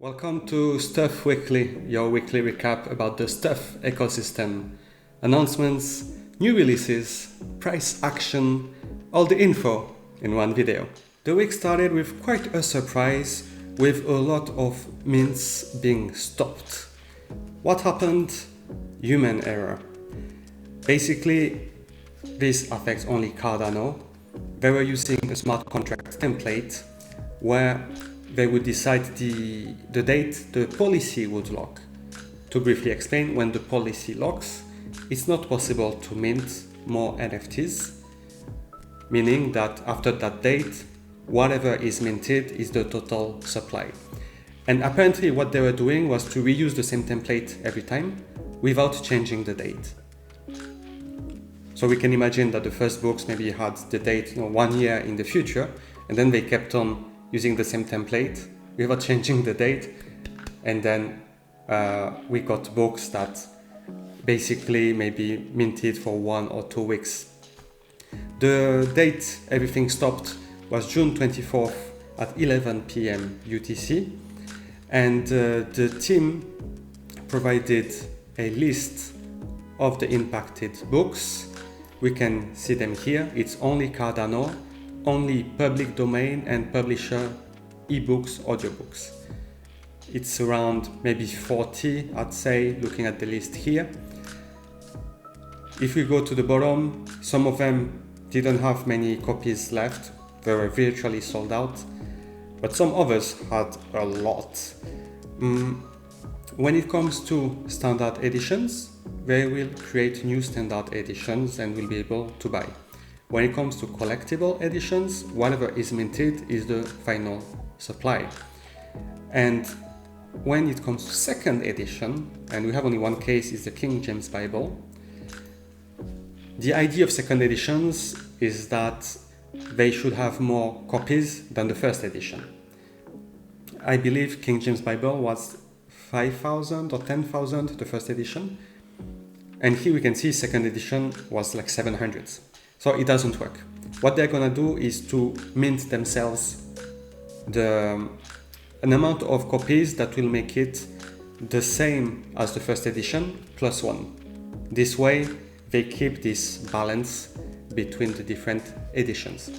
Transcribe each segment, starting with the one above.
Welcome to Stuff Weekly, your weekly recap about the Stuff ecosystem. Announcements, new releases, price action, all the info in one video. The week started with quite a surprise, with a lot of mints being stopped. What happened? Human error. Basically, this affects only Cardano. They were using a smart contract template where they would decide the date the policy would lock. To briefly explain, when the policy locks, it's not possible to mint more NFTs, meaning that after that date, whatever is minted is the total supply. And apparently what they were doing was to reuse the same template every time without changing the date. So we can imagine that the first books maybe had the date 1 year in the future, and then they kept on using the same template without changing the date, and then we got books that basically maybe minted for 1 or 2 weeks. The date everything stopped was June 24th at 11 p.m. UTC, and the team provided a list of the impacted books. We can see them here. It's only Cardano, only public domain and publisher ebooks, audiobooks. It's around maybe 40, I'd say, looking at the list here. If we go to the bottom, some of them didn't have many copies left. They were virtually sold out, but some others had a lot. When it comes to standard editions, they will create new standard editions and will be able to buy. When it comes to collectible editions, whatever is minted is the final supply. And when it comes to second edition, and we have only one case, is the King James Bible. The idea of second editions is that they should have more copies than the first edition. I believe King James Bible was 5,000 or 10,000, the first edition. And here we can see second edition was like 700. So it doesn't work. What they're gonna do is to mint themselves an amount of copies that will make it the same as the first edition plus 1. This way they keep this balance between the different editions.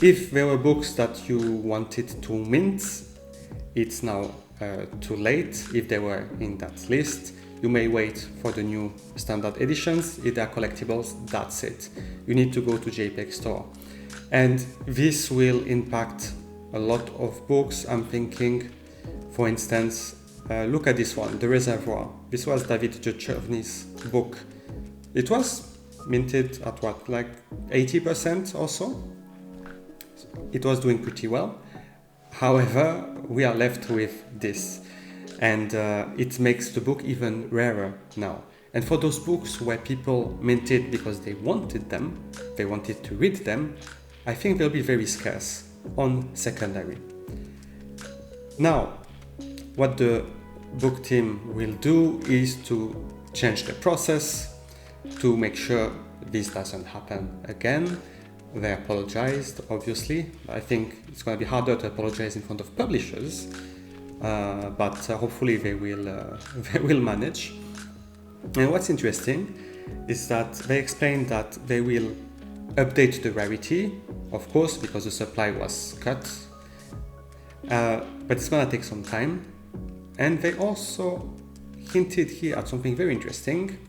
If there were books that you wanted to mint, it's now too late. If they were in that list, you may wait for the new standard editions. If they are collectibles, that's it. You need to go to JPEG Store. And this will impact a lot of books. I'm thinking, for instance, look at this one, The Reservoir. This was David Duchovny's book. It was minted at what, like 80% or so? It was doing pretty well. However, we are left with this. And it makes the book even rarer now. And for those books where people minted because they wanted them, they wanted to read them, I think they'll be very scarce on secondary. Now, what the book team will do is to change the process to make sure this doesn't happen again. They apologized, obviously. I think it's going to be harder to apologize in front of publishers. But hopefully they will manage. And what's interesting is that they explained that they will update the rarity, of course, because the supply was cut, but it's gonna take some time. And they also hinted here at something very interesting.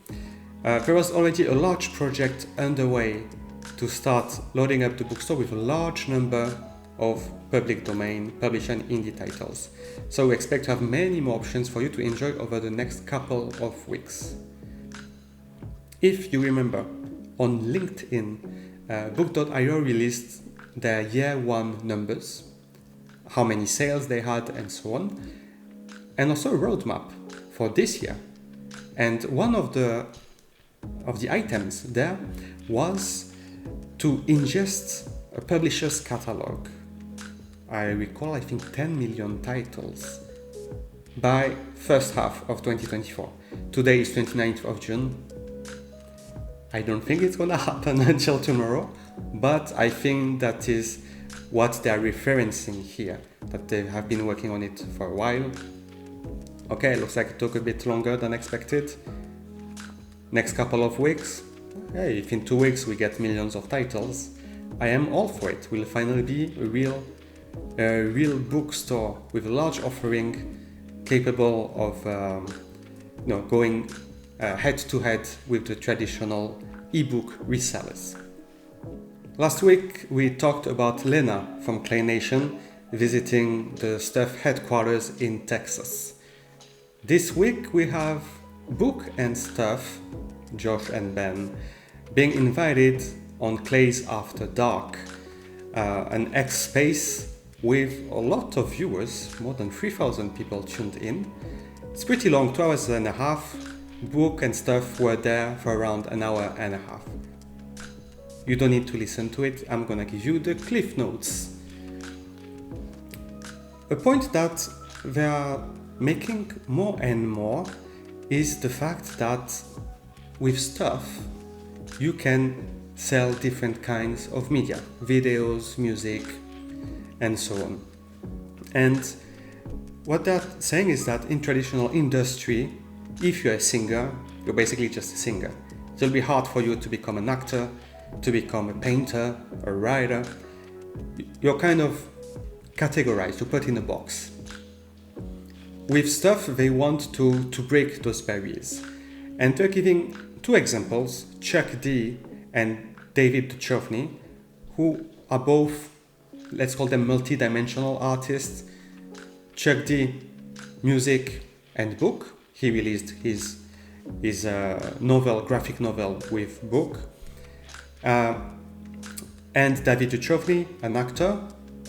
There was already a large project underway to start loading up the bookstore with a large number of public domain, publisher and indie titles. So we expect to have many more options for you to enjoy over the next couple of weeks. If you remember, on LinkedIn, Book.io released their year 1 numbers, how many sales they had and so on, and also a roadmap for this year. And one of the items there was to ingest a publisher's catalog. I recall, I think 10 million titles by first half of 2024. Today is 29th of June. I don't think it's gonna happen until tomorrow, but I think that is what they are referencing here, that they have been working on it for a while. Okay, looks like it took a bit longer than expected. Next couple of weeks, hey, if in 2 weeks we get millions of titles, I am all for it. Will finally be a real bookstore with a large offering, capable of going head to head with the traditional ebook resellers. Last week we talked about Lena from Clay Nation visiting the Stuff headquarters in Texas. This week we have Book and Stuff, Josh and Ben, being invited on Clay's After Dark, an X space with a lot of viewers, more than 3,000 people tuned in. It's pretty long, 2 hours and a half. Book and Stuff were there for around an hour and a half. You don't need to listen to it, I'm gonna give you the cliff notes. A point that they are making more and more is the fact that with Stuff you can sell different kinds of media, videos, music, and so on. And what they're saying is that in traditional industry, if you're a singer, you're basically just a singer. It'll be hard for you to become an actor, to become a painter, a writer. You're kind of categorized, you put in a box. With Stuff, they want to break those barriers. And they're giving 2 examples, Chuck D and David Duchovny, who are both, let's call them multi-dimensional artists. Chuck D, music and book. He released his graphic novel with book. And David Duchovny, an actor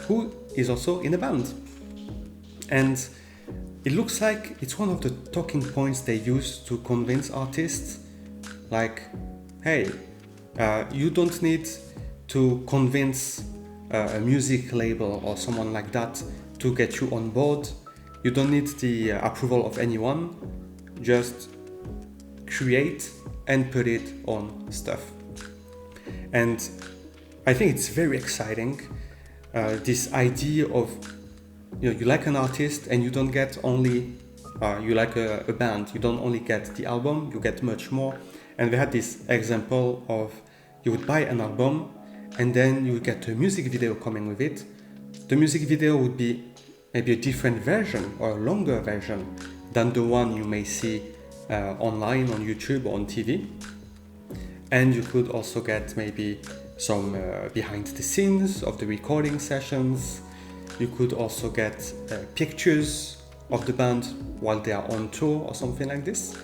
who is also in a band. And it looks like it's one of the talking points they use to convince artists, like, hey, you don't need to convince a music label or someone like that to get you on board. You don't need the approval of anyone. Just create and put it on Stuff. And I think it's very exciting, this idea of, you like an artist and you don't get only, you like a band, you don't only get the album, you get much more. And they had this example of you would buy an album and then you would get a music video coming with it. The music video would be maybe a different version or a longer version than the one you may see online on YouTube or on TV. And you could also get maybe some behind the scenes of the recording sessions. You could also get pictures of the band while they are on tour or something like this.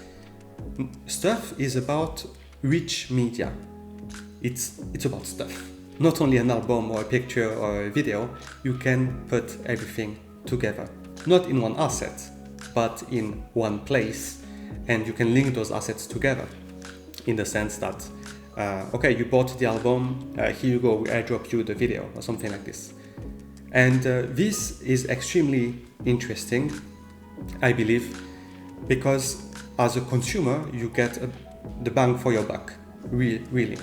Stuff is about rich media. It's about stuff. Not only an album or a picture or a video, you can put everything together. Not in one asset, but in one place. And you can link those assets together in the sense that, okay, you bought the album, here you go, we airdrop you the video or something like this. And this is extremely interesting, I believe, because as a consumer, you get the bang for your buck, really.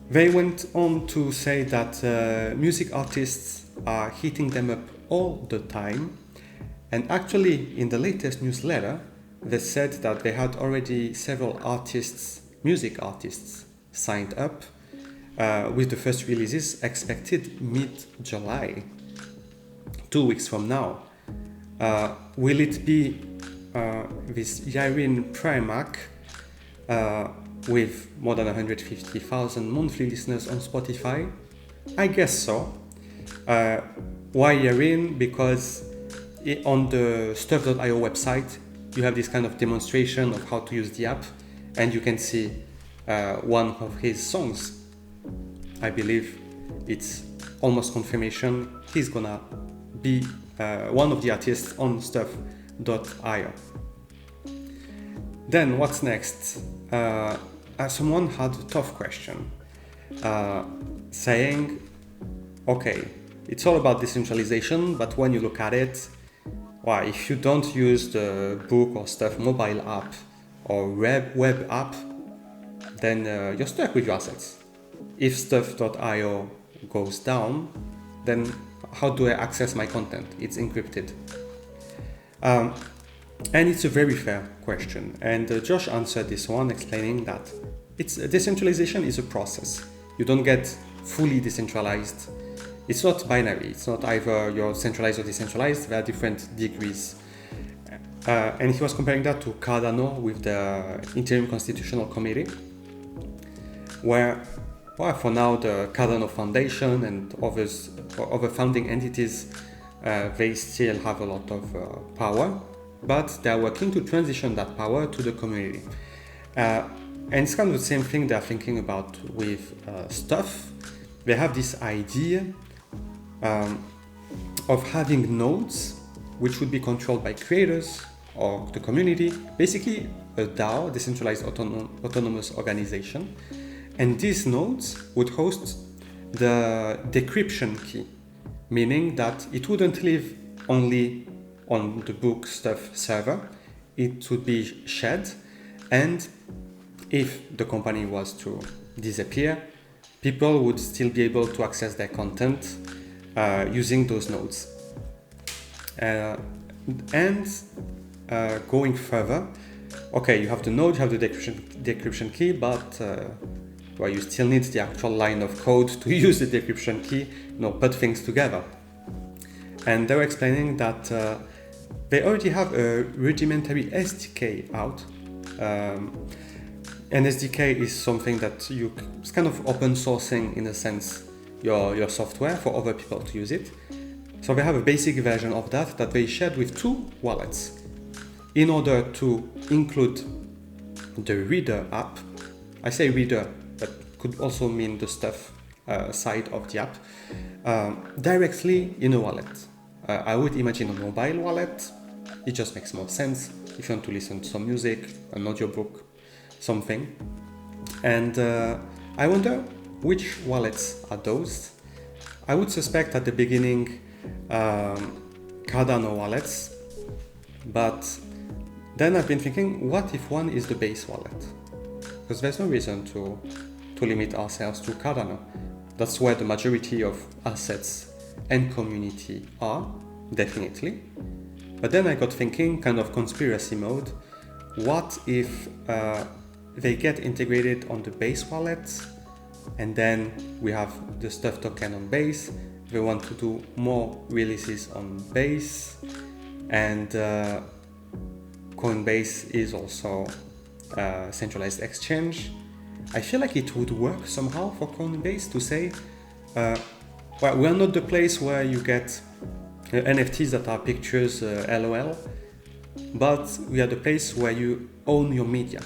They went on to say that music artists are hitting them up all the time. And actually, in the latest newsletter, they said that they had already several artists, music artists, signed up, with the first releases expected mid-July, 2 weeks from now. Will it be this Yarin Primac with more than 150,000 monthly listeners on Spotify? I guess so. Why Yarin? Because on the Stuff.io website, you have this kind of demonstration of how to use the app, and you can see one of his songs. I believe it's almost confirmation he's gonna be one of the artists on Stuff.io. Then what's next? Someone had a tough question, saying, okay, it's all about decentralization, but when you look at it, well, if you don't use the Book or Stuff mobile app or web app, then you're stuck with your assets. If Stuff.io goes down, then how do I access my content? It's encrypted. And it's a very fair question. And Josh answered this one, explaining that decentralization is a process. You don't get fully decentralized. It's not binary. It's not either you're centralized or decentralized. There are different degrees. And he was comparing that to Cardano with the Interim Constitutional Committee, where, well, for now, the Cardano Foundation and other founding entities, they still have a lot of power, but they are working to transition that power to the community. And it's kind of the same thing they're thinking about with stuff. They have this idea of having nodes which would be controlled by creators or the community, basically a DAO, decentralized autonomous organization. And these nodes would host the decryption key, meaning that it wouldn't live only on the book stuff server, it would be shared, and if the company was to disappear, people would still be able to access their content using those nodes. Going further, okay, you have the node, you have the decryption key, but well, you still need the actual line of code to use the decryption key, put things together. And they were explaining that they already have a rudimentary SDK out. An SDK is something that it's kind of open sourcing, in a sense, your software for other people to use it. So they have a basic version of that they shared with 2 wallets in order to include the Reader app. I say Reader, but could also mean the stuff side of the app, directly in a wallet. I would imagine a mobile wallet. It just makes more sense if you want to listen to some music, an audiobook, something. And I wonder which wallets are those. I would suspect at the beginning Cardano wallets, but then I've been thinking, what if one is the base wallet? Because there's no reason to limit ourselves to Cardano. That's where the majority of assets and community are, definitely. But then I got thinking, kind of conspiracy mode, what if they get integrated on the base wallet, and then we have the stuff token on base, they want to do more releases on base, and Coinbase is also a centralized exchange. I feel like it would work somehow for Coinbase to say, well, we are not the place where you get NFTs that are pictures, LOL, but we are the place where you own your media.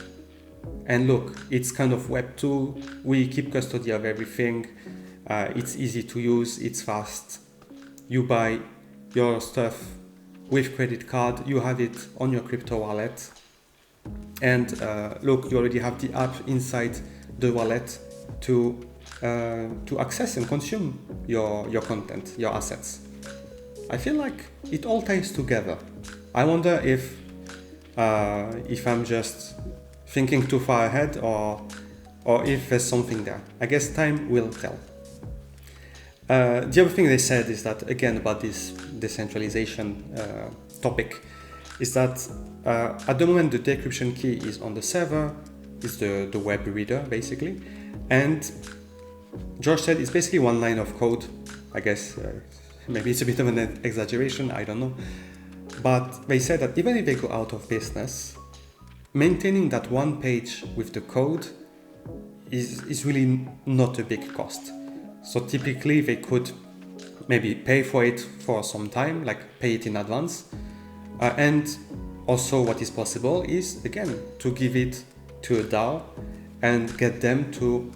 And look, it's kind of Web 2, we keep custody of everything, it's easy to use, it's fast. You buy your stuff with credit card, you have it on your crypto wallet, and look, you already have the app inside the wallet to access and consume your content, your assets. I feel like it all ties together. I wonder if I'm just thinking too far ahead, or if there's something there. I guess time will tell. The other thing they said is that, again, about this decentralization topic, is that at the moment the decryption key is on the server, is the web reader basically, and George said it's basically one line of code. I guess maybe it's a bit of an exaggeration, I don't know, but they said that even if they go out of business, maintaining that one page with the code is really not a big cost. So typically they could maybe pay for it for some time, like pay it in advance. And also what is possible is, again, to give it to a DAO and get them to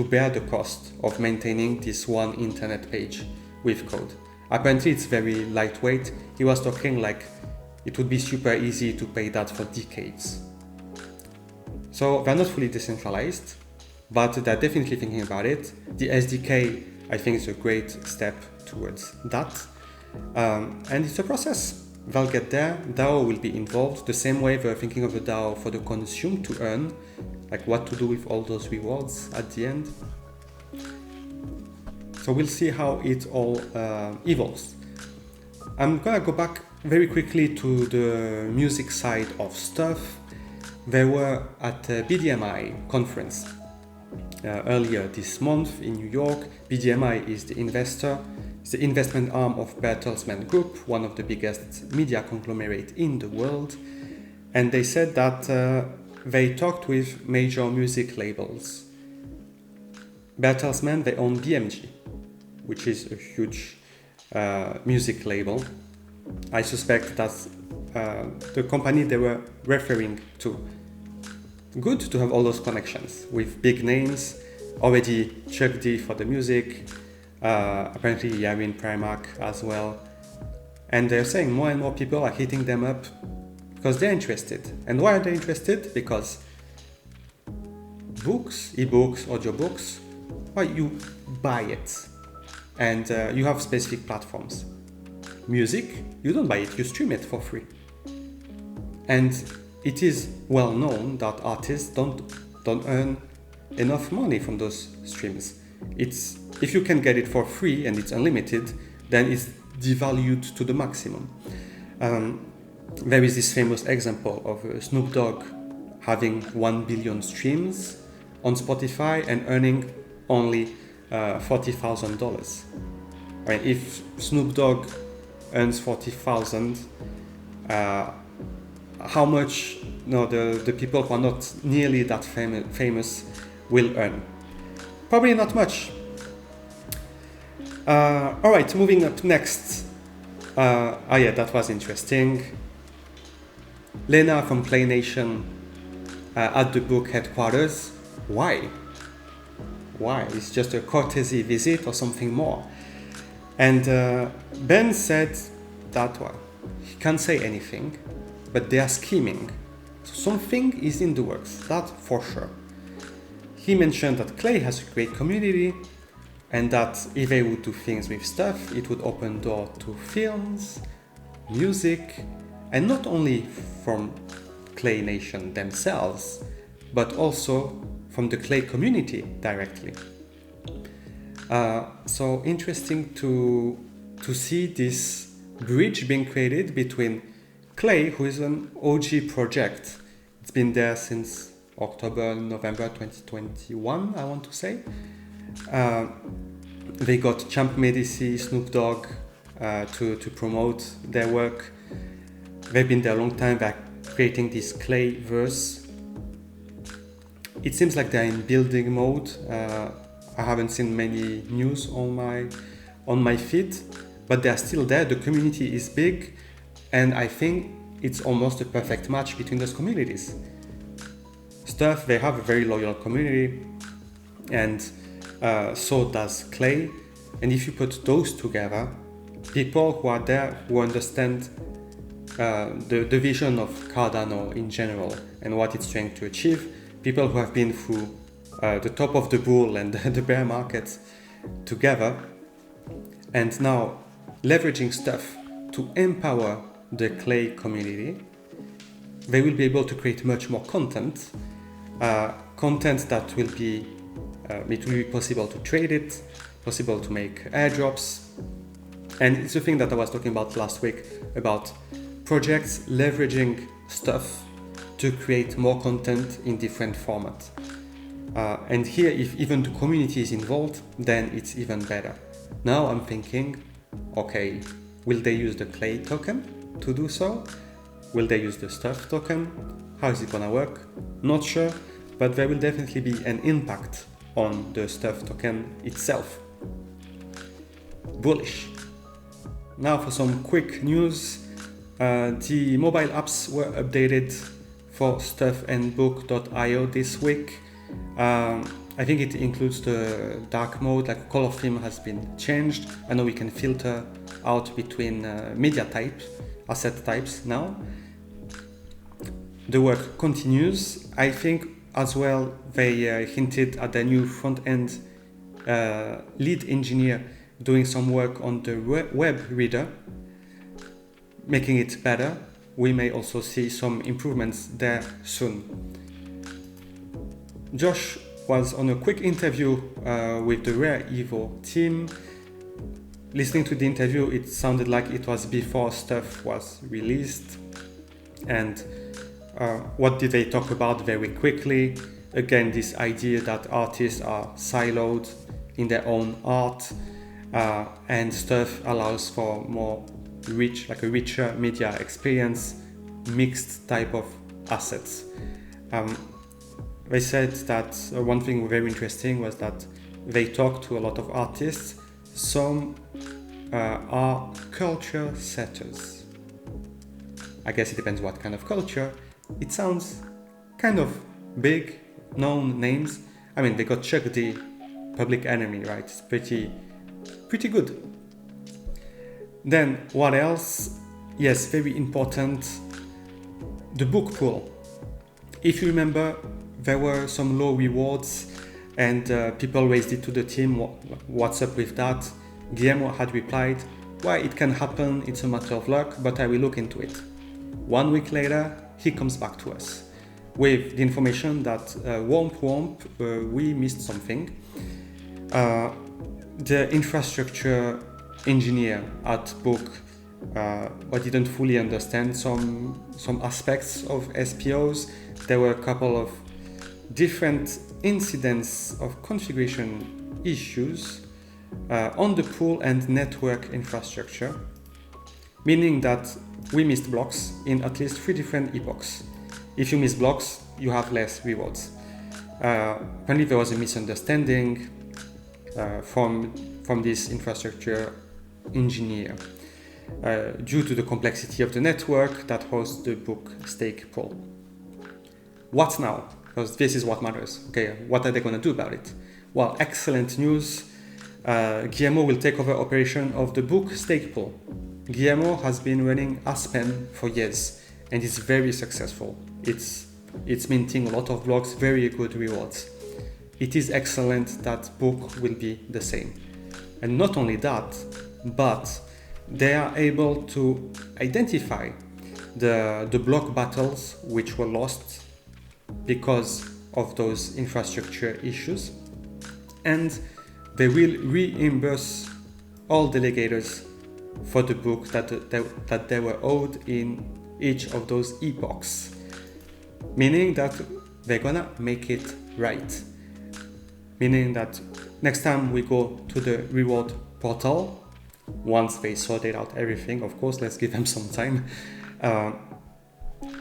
bear the cost of maintaining this one internet page with code. Apparently it's very lightweight. He was talking like it would be super easy to pay that for decades. So they're not fully decentralized, but they're definitely thinking about it. The SDK, I think, is a great step towards that. And it's a process. They'll get there. DAO will be involved the same way they're thinking of a DAO for the consume to earn, like what to do with all those rewards at the end. So So we'll see how it all evolves. I'm gonna go back very quickly to the music side of stuff. They were at a BDMI conference earlier this month in New York. BDMI is the investment arm of Bertelsmann Group, one of the biggest media conglomerate in the world. And they said that they talked with major music labels. Bertelsmann, they own BMG, which is a huge music label. I suspect that's the company they were referring to. Good to have all those connections with big names, already Chuck D for the music, apparently Yarin Primack as well. And they're saying more and more people are hitting them up because they're interested. And why are they interested? Because books, ebooks, audiobooks, well, you buy it and you have specific platforms. Music, you don't buy it, you stream it for free. And it is well known that artists don't earn enough money from those streams. If you can get it for free and it's unlimited, then it's devalued to the maximum. There is this famous example of Snoop Dogg having 1 billion streams on Spotify and earning only $40,000. I mean, if Snoop Dogg earns $40,000, how much the people who are not nearly that famous will earn? Probably not much. Alright, moving up next. Yeah, that was interesting. Lena from Play Nation at the book headquarters. Why? It's just a courtesy visit or something more? And Ben said that, well, he can't say anything, but they are scheming. So something is in the works, that for sure. He mentioned that Clay has a great community and that if they would do things with stuff, it would open door to films, music, and not only from Clay Nation themselves, but also from the Clay community directly. So interesting to see this bridge being created between Clay, who is an OG project. It's been there since November 2021, I want to say. They got Champ Medici, Snoop Dogg to promote their work. They've been there a long time. They're creating this Clayverse. It seems like they're in building mode. I haven't seen many news on my feed, but they're still there. The community is big, and I think it's almost a perfect match between those communities. Stuff, they have a very loyal community, and so does Clay. And if you put those together, people who are there, who understand the vision of Cardano in general and what it's trying to achieve, people who have been through the top of the bull and the bear markets together, and now leveraging stuff to empower the Clay community, they will be able to create much more content that will be it will be possible to trade it, possible to make airdrops. And it's the thing that I was talking about last week about projects leveraging stuff to create more content in different formats. And here, if even the community is involved, then it's even better. Now I'm thinking, okay, will they use the Clay token to do so? Will they use the Stuff token? How is it gonna work? Not sure, but there will definitely be an impact on the Stuff token itself. Bullish. Now for some quick news. The mobile apps were updated for Stuff and Book.io this week. I think it includes the dark mode, like color theme has been changed. I know we can filter out between media types, asset types now. The work continues. I think as well they hinted at the new front-end lead engineer doing some work on the web reader, making it better. We may also see some improvements there soon. Josh was on a quick interview with the Rare Evo team. Listening to the interview, it sounded like it was before stuff was released. And what did they talk about very quickly? Again, this idea that artists are siloed in their own art, and stuff allows for more rich, like a richer media experience, mixed type of assets. They said that one thing very interesting was that they talked to a lot of artists. Some are culture setters. I guess it depends what kind of culture. It sounds kind of big, known names. I mean, they got Chuck D, Public Enemy, right? It's pretty good. Then what else? Yes, very important, the book pool. If you remember, there were some low rewards and people raised it to the team. What's up with that? Guillermo had replied, "Why, it can happen, it's a matter of luck, but I will look into it." 1 week later, he comes back to us with the information that womp, we missed something. The infrastructure engineer at Book didn't fully understand some aspects of SPOs. There were a couple of different incidents of configuration issues on the pool and network infrastructure, meaning that we missed blocks in at least 3 different epochs. If you miss blocks, you have less rewards. Apparently there was a misunderstanding from this infrastructure engineer due to the complexity of the network that hosts the book stake pool. What now? Because this is what matters. Okay, what are they going to do about it? Well, excellent news. Guillermo will take over operation of the book stake pool. Guillermo has been running Aspen for years and is very successful. It's minting a lot of blocks, very good rewards. It is excellent that Book will be the same. And not only that, but they are able to identify the block battles which were lost because of those infrastructure issues, and they will reimburse all delegators for the book that they were owed in each of those epochs, meaning that they're gonna make it right, meaning that next time we go to the reward portal, once they sorted out everything, of course, let's give them some time,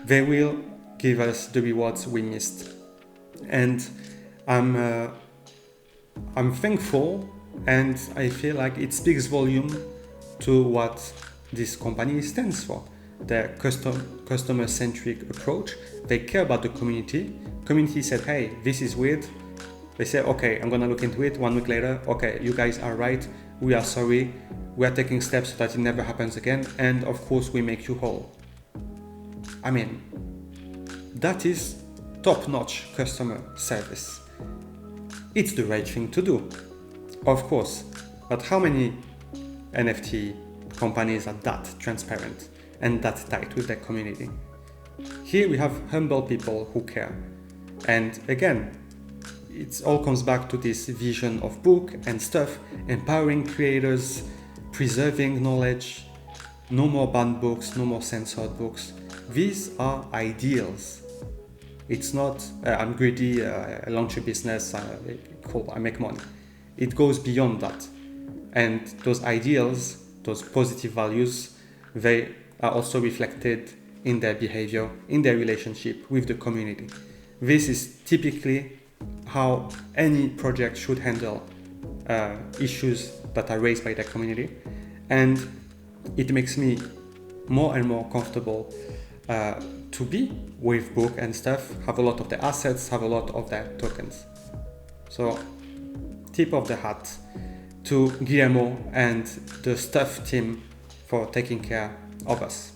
they will give us the rewards we missed. And I'm thankful, and I feel like it speaks volume to what this company stands for. Their customer-centric approach. They care about the community. Community said, hey, this is weird. They said, okay, I'm gonna look into it. 1 week later, okay, you guys are right. We are sorry. We are taking steps so that it never happens again. And of course, we make you whole. I mean, that is top-notch customer service. It's the right thing to do, of course. But how many NFT companies are that transparent and that tight with their community? Here we have humble people who care. And again, it all comes back to this vision of Book and stuff, empowering creators, preserving knowledge, no more banned books, no more censored books. These are ideals. It's not, I'm greedy, I launch a business, cool, I make money. It goes beyond that. And those ideals, those positive values, they are also reflected in their behavior, in their relationship with the community. This is typically how any project should handle issues that are raised by the community. And it makes me more and more comfortable to be with Book and stuff, have a lot of the assets, have a lot of their tokens. So, tip of the hat to Guillermo and the stuff team for taking care of us.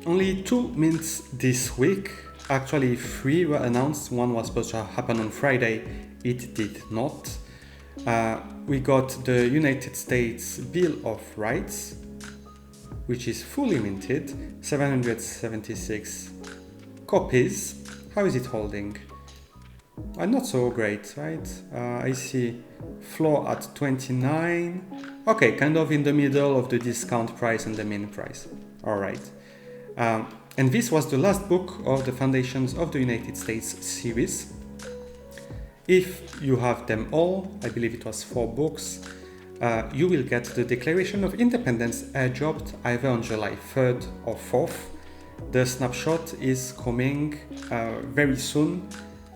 Only 2 mints this week, actually 3 were announced. One was supposed to happen on Friday, it did not. We got the United States Bill of Rights, which is fully minted, 776 copies. How is it holding? Not so great, right? I see floor at 29. Okay, kind of in the middle of the discount price and the main price. All right. And this was the last book of the Foundations of the United States series. If you have them all, I believe it was 4 books, you will get the Declaration of Independence airdropped either on July 3rd or 4th. The snapshot is coming very soon.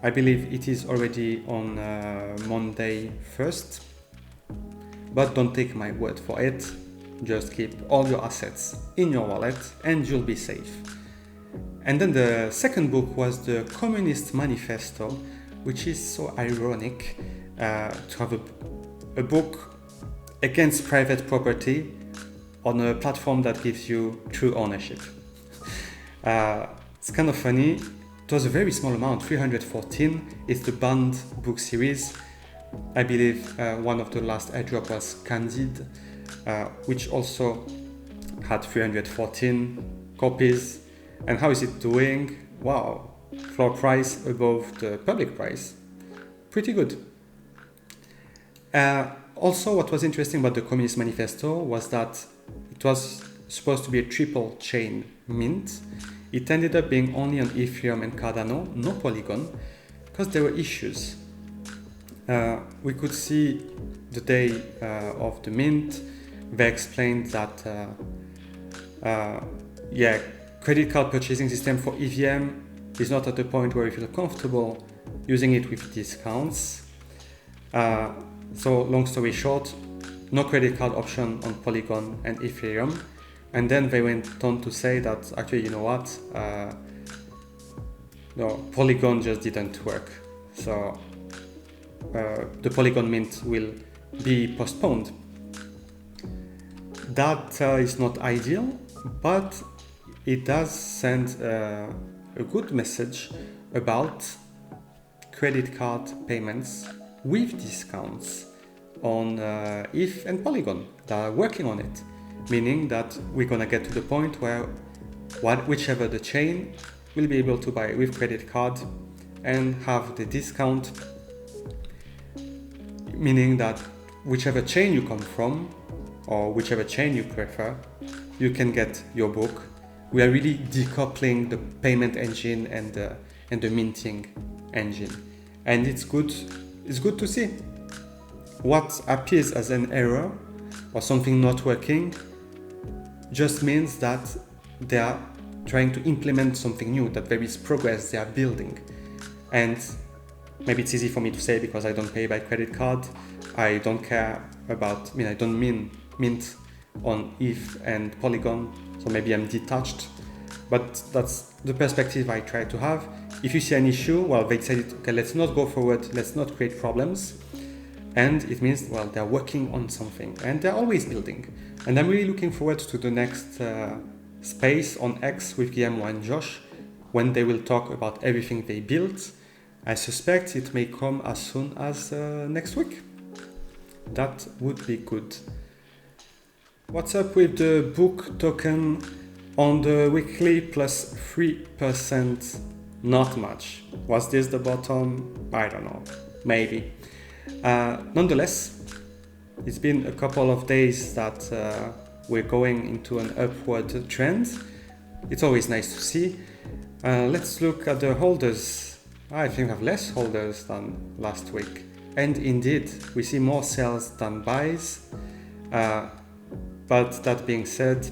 I believe it is already on Monday 1st. But don't take my word for it. Just keep all your assets in your wallet and you'll be safe. And then the second book was the Communist Manifesto, which is so ironic to have a book against private property on a platform that gives you true ownership. It's kind of funny. It was a very small amount, 314. It's the banned book series. I believe one of the last airdrop was Candide, which also had 314 copies. And how is it doing? Wow, floor price above the public price. Pretty good. Also, what was interesting about the Communist Manifesto was that it was supposed to be a triple chain mint. It ended up being only on Ethereum and Cardano, no Polygon, because there were issues. We could see the day of the mint, they explained that credit card purchasing system for EVM is not at the point where you feel comfortable using it with discounts. So long story short, no credit card option on Polygon and Ethereum. And then they went on to say that actually, you know what, no, Polygon just didn't work. So the Polygon mint will be postponed. That is not ideal, but it does send a good message about credit card payments with discounts on ETH and Polygon that are working on it. Meaning that we're gonna get to the point where whichever the chain will be able to buy with credit card and have the discount, meaning that whichever chain you come from or whichever chain you prefer, you can get your book. We are really decoupling the payment engine and the minting engine, and it's good to see. What appears as an error or something not working just means that they are trying to implement something new, that there is progress they are building. And maybe it's easy for me to say because I don't pay by credit card. I don't care about, I don't mint on ETH and Polygon, so maybe I'm detached. But that's the perspective I try to have. If you see an issue, well, they said it, okay, let's not go forward, let's not create problems. And it means, well, they're working on something and they're always building. And I'm really looking forward to the next space on X with Guillermo and Josh when they will talk about everything they built. I suspect it may come as soon as next week. That would be good. What's up with the book token on the weekly plus 3%? Not much. Was this the bottom? I don't know. Maybe. Nonetheless, it's been a couple of days that we're going into an upward trend. It's always nice to see. Let's look at the holders. I think we have less holders than last week. And indeed, we see more sells than buys. But that being said,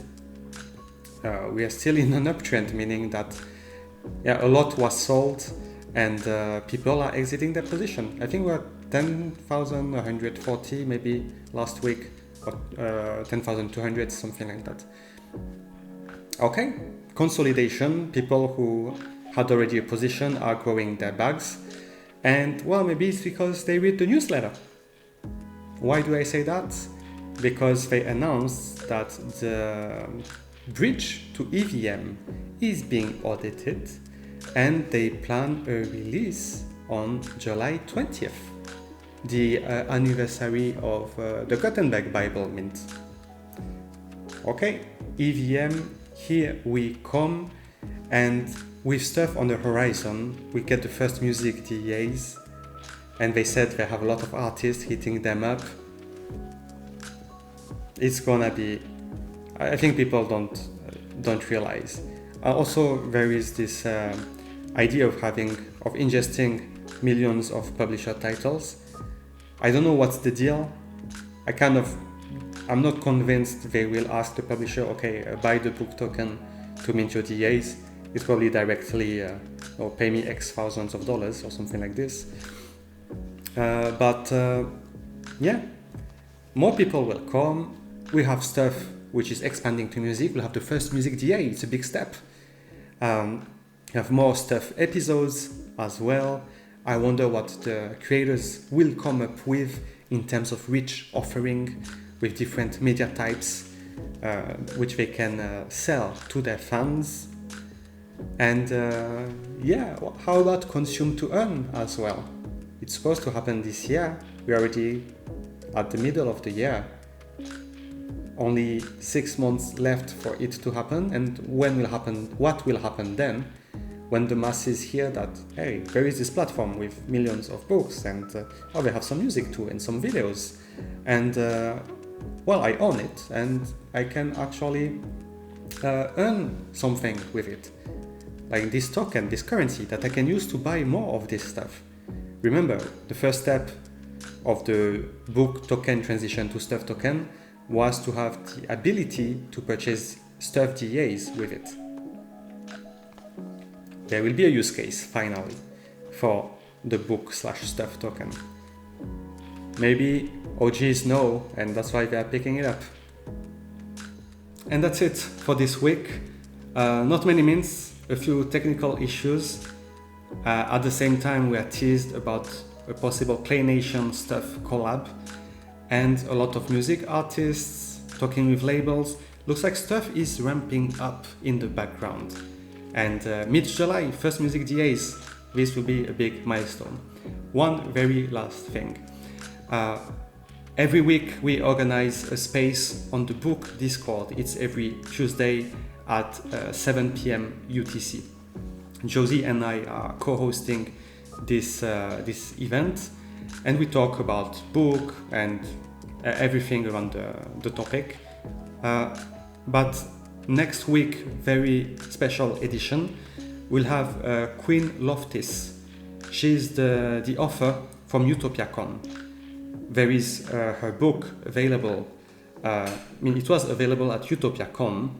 we are still in an uptrend, meaning that a lot was sold and people are exiting their position. I think we're 10,140 maybe last week, or 10,200, something like that. Okay, consolidation. People who had already a position are growing their bags. And well, maybe it's because they read the newsletter. Why do I say that? Because they announced that the bridge to EVM is being audited and they plan a release on July 20th, the anniversary of the Gutenberg Bible mint. Okay, EVM, here we come. And with stuff on the horizon, we get the first music DEAs, and they said they have a lot of artists hitting them up. It's gonna be, I think people don't realize. Also, there is this idea of ingesting millions of publisher titles. I don't know what's the deal. I'm not convinced they will ask the publisher, okay, buy the book token to mint your DAs. It's probably directly, or pay me X thousands of dollars or something like this. But yeah, more people will come. We have stuff which is expanding to music. We'll have the first music DA. It's a big step. We have more stuff episodes as well. I wonder what the creators will come up with in terms of rich offering with different media types, which they can sell to their fans. And yeah, how about consume to earn as well? It's supposed to happen this year. We're already at the middle of the year. Only 6 months left for it to happen. And when will happen? What will happen then? When the masses hear that, hey, there is this platform with millions of books, and oh, they have some music too and some videos, and well, I own it, and I can actually earn something with it, like this token, this currency that I can use to buy more of this stuff. Remember, the first step of the book token transition to stuff token was to have the ability to purchase stuff DAs with it. There will be a use case, finally, for the book/stuff token. Maybe OGs know, and that's why they are picking it up. And that's it for this week. Not many mints, a few technical issues. At the same time, we are teased about a possible Play Nation stuff collab, and a lot of music artists talking with labels. Looks like stuff is ramping up in the background. And mid-July, first music DAs. This will be a big milestone. One very last thing. Every week we organize a space on the book Discord. It's every Tuesday at 7 p.m. UTC. Josie and I are co-hosting this event, and we talk about book and everything around the topic. But next week, very special edition, we'll have Queen Loftis. She's the author from UtopiaCon. There is her book available. It was available at UtopiaCon,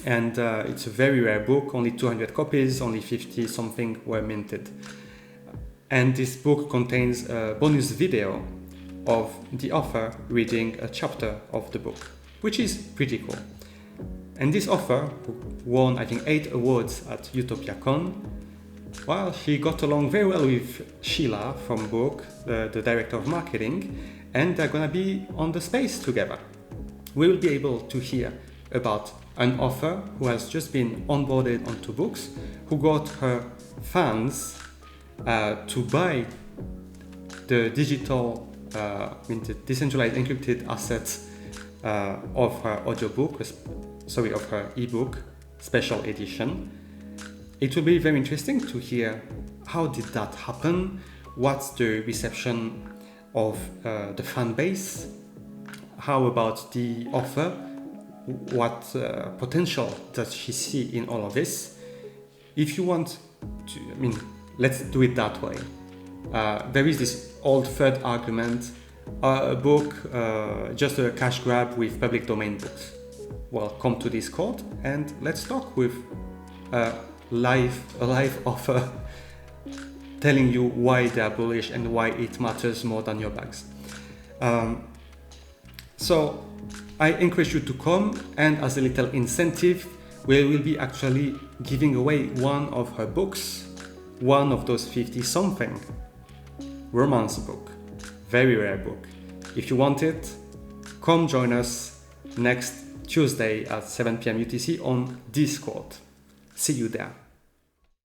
and it's a very rare book, only 200 copies, only 50 something were minted. And this book contains a bonus video of the author reading a chapter of the book, which is pretty cool. And this author, who won, I think, 8 awards at UtopiaCon, well, she got along very well with Sheila from Book, the director of marketing, and they're gonna be on the space together. We will be able to hear about an author who has just been onboarded onto Books, who got her fans to buy the digital, the decentralized encrypted assets of her audiobook, of her ebook special edition. It will be very interesting to hear how did that happen, what's the reception of the fan base, how about the author, what potential does she see in all of this. If you want to, let's do it that way. There is this old third argument, a book, just a cash grab with public domain books. Well, come to Discord and let's talk with a live offer telling you why they are bullish and why it matters more than your bags. So I encourage you to come, and as a little incentive, we will be actually giving away one of her books, one of those 50 something romance book, very rare book. If you want it, come join us next Tuesday at 7 p.m. UTC on Discord. See you there.